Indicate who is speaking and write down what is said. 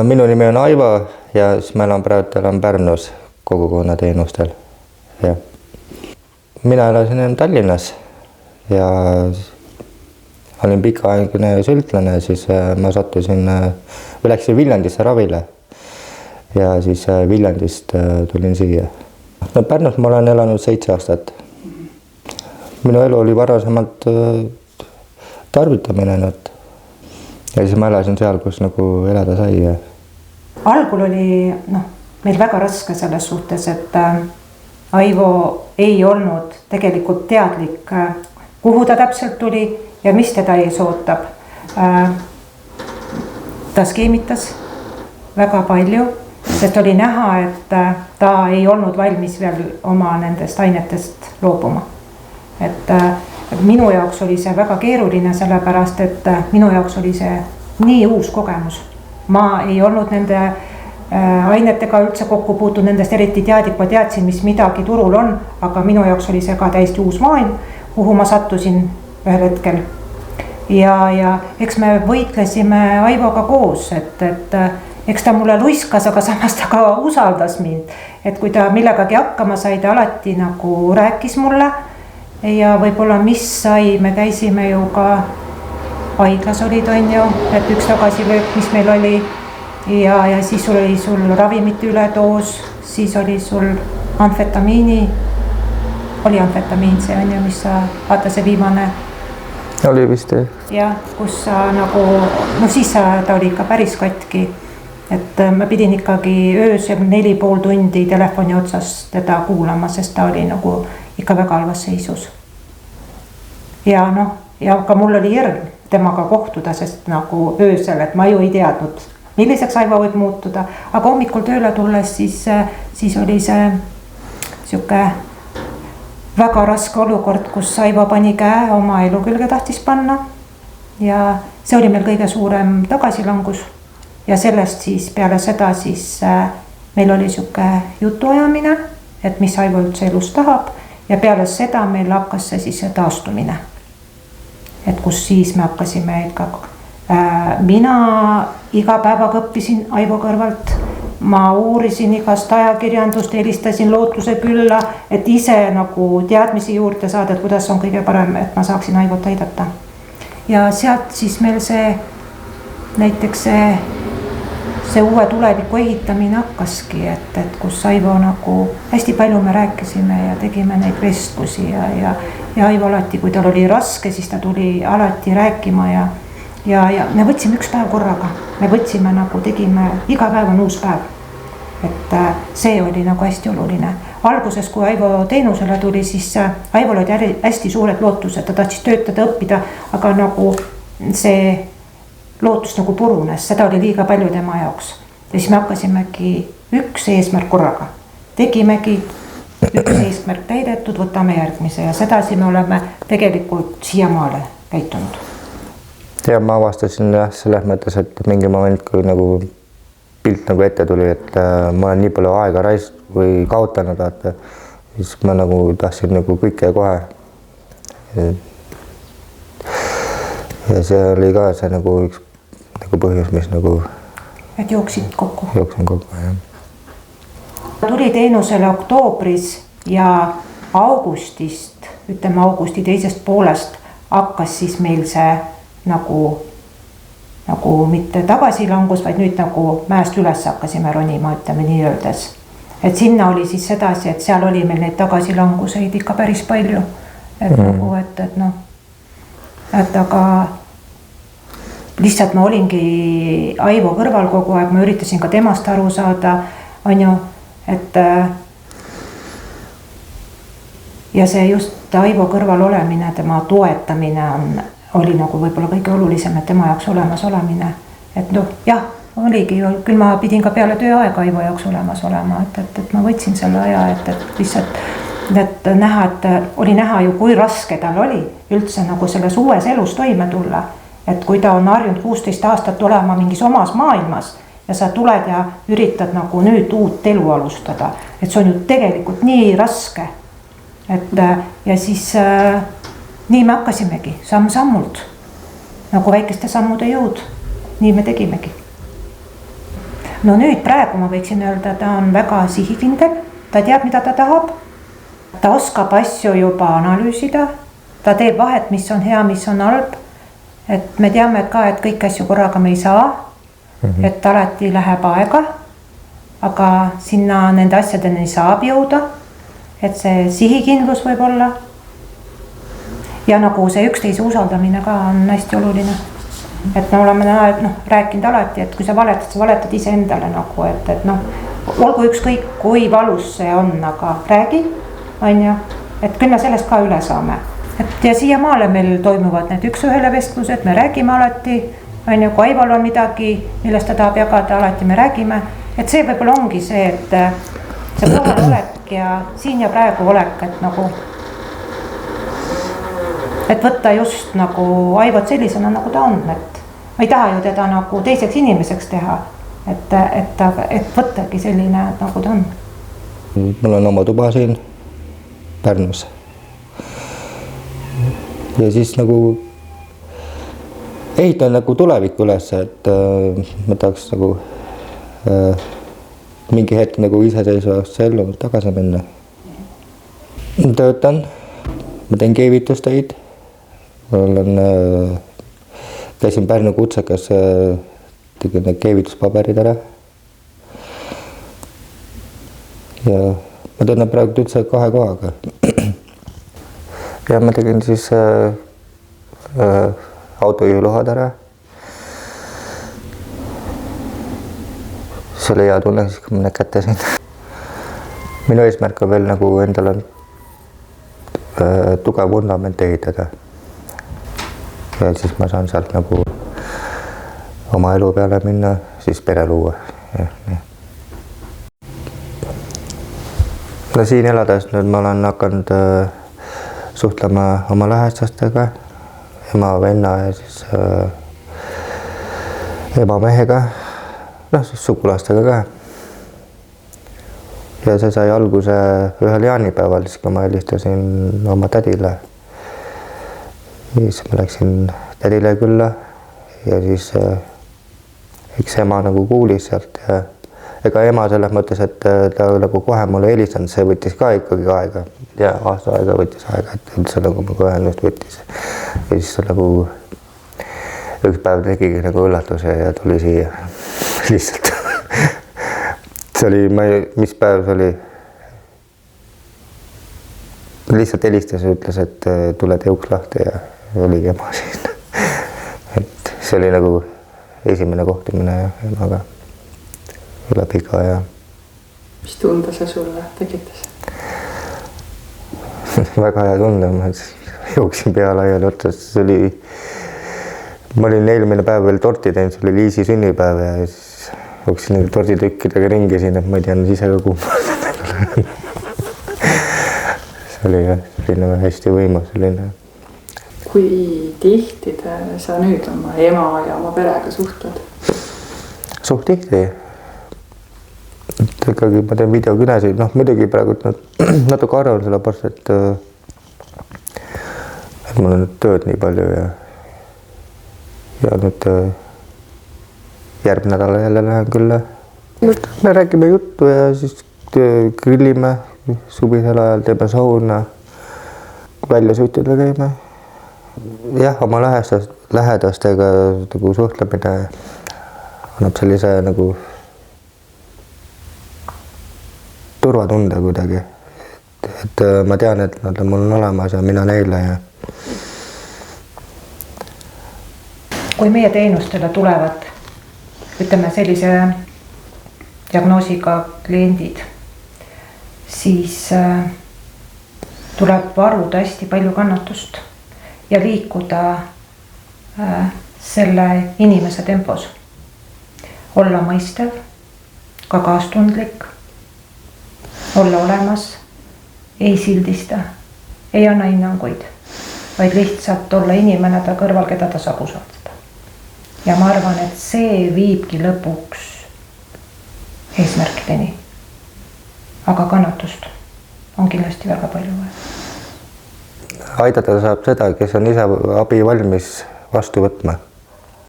Speaker 1: Minu nimi on Aivo ja siis ma elan praegu Pärnus kogukonna teenustel. Ja. Mina elasin Tallinnas ja olin pikaaegne sültlane, siis ma sattusin või läksin Viljandisse ravile ja siis Viljandist tulin siia. No, Pärnus ma olen elanud 7 aastat. Minu elu oli varasemalt tarvitamine. Ja siis ma elasin seal, kus nagu elada sai.
Speaker 2: Algul oli meil väga raske selles suhtes, et Aivo ei olnud tegelikult teadlik, kuhu ta täpselt tuli ja mis teda ees ootab. Ta skeemitas väga palju, sest oli näha, et ta ei olnud valmis veel oma nendest ainetest loobuma. Et minu jaoks oli see väga keeruline, sellepärast, et minu jaoks oli see nii uus kogemus. Ma ei olnud nende ainetega üldse kokku puutunud, nendest eriti teadlik, ma teadsin, mis midagi turul on, aga minu jaoks oli see ka täiesti uus maailm, kuhu ma sattusin ühel hetkel. Ja eks me võitlesime Aivoga koos, et eks ta mulle luiskas, aga samas ta ka usaldas mind. Et kui ta millegagi hakkama sai, ta alati nagu rääkis mulle ja võib-olla mis sai, me käisime ju ka haiglas olid, on ju, et üks tagasilöök, mis meil oli ja siis oli sul ravimite üledoos, siis oli sul amfetamiin, see on ju, mis sa, vaata see viimane.
Speaker 1: Oli vist jah.
Speaker 2: Ja, kus sa nagu, siis ta oli ikka päris katki, et ma pidin ikkagi öösel 4,5 tundi telefoni otsas teda kuulama, sest ta oli nagu ikka väga halvas seisus. Ja ka mul oli hirm temaga kohtuda, sest nagu öösel, et ma ju ei teadnud, milliseks Aivo võib muutuda, aga hommikul tööle tulles siis oli see siuke väga raske olukord, kus Aivo pani käe oma elu külge tahtis panna ja see oli meil kõige suurem tagasilangus ja sellest siis peale seda siis meil oli siuke jutuajamine, et mis Aivo üldse elus tahab ja peale seda meil hakkas see siis taastumine. Et kus siis me hakkasime ikka, mina iga päevaga õppisin Aivo kõrvalt, ma uurisin igast ajakirjandust, helistasin Lootuse külla, et ise nagu teadmisi juurde saada, et kuidas on kõige parem, et ma saaksin Aivot aidata. Ja sealt siis meil see, näiteks see uue tuleviku ehitamine hakkaski, et kus Aivo nagu hästi palju me rääkisime ja tegime neid vestlusi ja Aivo alati, kui tal oli raske, siis ta tuli alati rääkima ja me võtsime üks päev korraga. Me võtsime nagu, tegime, iga päev on uus päev. Et see oli nagu hästi oluline. Alguses, kui Aivo teenusele tuli, siis Aivol oli hästi suured lootused, ta tahtis töötada, õppida, aga nagu see lootus nagu purunes, seda oli liiga palju tema jaoks. Ja siis me hakkasimegi üks eesmärk korraga. Tegimegi üks eesmärk täidetud, võtame järgmise ja sedasi me oleme tegelikult siiamaale käitunud.
Speaker 1: Ja ma avastasin selles mõttes, et mingi moment, kui nagu pilt nagu ette tuli, et ma olen nii palju aega või kaotanud, siis ma nagu tahtsin nagu kõike kohe. Ja see oli ka see nagu üks põhjus, mis nagu...
Speaker 2: Et jooksid kokku.
Speaker 1: Jooksin kokku, jah.
Speaker 2: Tuli teenusele oktoobris ja augustist, ütleme augusti teisest poolest hakkas siis meil see nagu mitte tagasilangus, vaid nüüd nagu mäest üles hakkasime ronima, ütleme nii öeldes. Et sinna oli siis sedasi, et seal oli meil neid tagasilanguseid ikka päris palju. Et nagu, et aga lihtsalt ma olingi Aivo kõrval kogu aeg, ma üritasin ka temast aru saada, on ju, et ja see just Aivo kõrval olemine, tema toetamine oli nagu võib-olla kõige olulisem, et tema jaoks olemas olemine. Et jah, oligi ju, küll ma pidin ka peale tööaega Aivo jaoks olemas olema, et ma võtsin selle aja, et lihtsalt näha, et oli näha ju, kui raske tal oli üldse nagu selles uues elus toime tulla. Et kui ta on harjunud 16 aastat olema mingis omas maailmas ja sa tuled ja üritad nagu nüüd uut elu alustada, et see on ju tegelikult nii raske. Et ja siis nii me hakkasimegi samm-sammult, nagu väikeste sammude jõud, nii me tegimegi. no nüüd praegu ma võiksin öelda, ta on väga sihikindel, ta teab, mida ta tahab. Ta oskab asju juba analüüsida, ta teeb vahet, mis on hea, mis on halb. Et me teame ka, et kõik asju korraga me ei saa, et alati läheb aega, aga sinna nende asjadeni saab jõuda, et see sihikindlus võib olla. Ja nagu see üksteise usaldamine ka on hästi oluline. Et me oleme rääkinud alati, et kui sa valetad ise endale nagu, et olgu ükskõik kui valus see on, aga räägi, on ju, et küll me sellest ka üle saame. Et ja siiamaale meil toimuvad need üks-ühele vestlused, me räägime alati, on ju, kui Aival on midagi, millest ta tahab jagada, alati me räägime. Et see võib-olla ongi see, et see kohal olek ja siin ja praegu olek, et nagu et võtta just nagu Aivot sellisena, nagu ta on, et ma ei taha ju teda nagu teiseks inimeseks teha, et võttagi selline, nagu ta on.
Speaker 1: Mul on oma tuba siin Pärnus. Ja siis nagu ehitan nagu tulevikku üles, et ma tahaks nagu mingi hetk nagu iseseisvasse ellu tagasi minna. Töötan, ma teen keevitustöid. Käisin Pärnu kutsekas, tegin need keevituspaberid ära. Ja ma teen praegu üldse 2 kohaga. Ja ma tegin siis autojuhiluhad ära. See oli hea tunne, siis kui ma need kätte sain. Minu eesmärk on veel nagu endale tugev vundament ehitada. Ja siis ma saan sealt nagu oma elu peale minna, siis pere luua. No siin elades nüüd ma olen hakanud suhtlema oma lähestastega, ema, venna ja siis ema mehega, siis sugulastega ka. Ja see sai alguse ühel jaanipäeval, siis kui ma helistasin oma tädile. Siis ma läksin tädile külla ja siis eks ema nagu kuulis sealt ja ega ema selles mõttes, et ta nagu kohe mulle helistanud, see võttis ka ikkagi aega ja aasta aega võttis aega, et üldse nagu ma kohe just võttis. Ja siis nagu üks päev tegigi nagu üllatuse ja tuli siia lihtsalt. See oli, mis päev see oli? Lihtsalt helistas ja ütles, et tule tee uks lahti ja oligi ema siin. Et see oli nagu esimene kohtumine emaga üle pika ja...
Speaker 3: Mis tunde see sulle tekitas?
Speaker 1: Väga hea tunde, ma jooksin pea laiali otsas. Ma olin eelmine päev veel torti teinud, see oli Liisi sünnipäev ja siis jooksin nende torditükkidega ringi siin, et ma ei teadnud ise ka kuuma. See oli selline hästi võimas selline.
Speaker 3: Kui tihti sa nüüd oma ema ja oma perega suhtled?
Speaker 1: Suht tihti. Ikkagi ma teen videokünesid, muidugi praegu natuke arvan sellepärast, et mul on nüüd tööd nii palju ja nüüd järgmine nädal jälle lähen külla. Me räägime juttu ja siis grillime suvisel ajal, teeme sauna, välja suitida käime. Jah, oma lähedastega nagu suhtlemine annab sellise nagu turvatunde kuidagi. Et ma tean, et nad on mul olemas ja mina neile. Ja...
Speaker 2: Kui meie teenustele tulevad, ütleme sellise diagnoosiga kliendid, siis tuleb varuda hästi palju kannatust ja liikuda selle inimese tempos. Olla mõistev, ka kaastundlik, olla olemas, ei sildista, ei anna hinnanguid, vaid lihtsalt olla inimene ta kõrval, keda ta saab usaldada. Ja ma arvan, et see viibki lõpuks eesmärkideni. Aga kannatust on kindlasti väga palju vaja.
Speaker 1: Aidata saab seda, kes on ise abi valmis vastu võtma.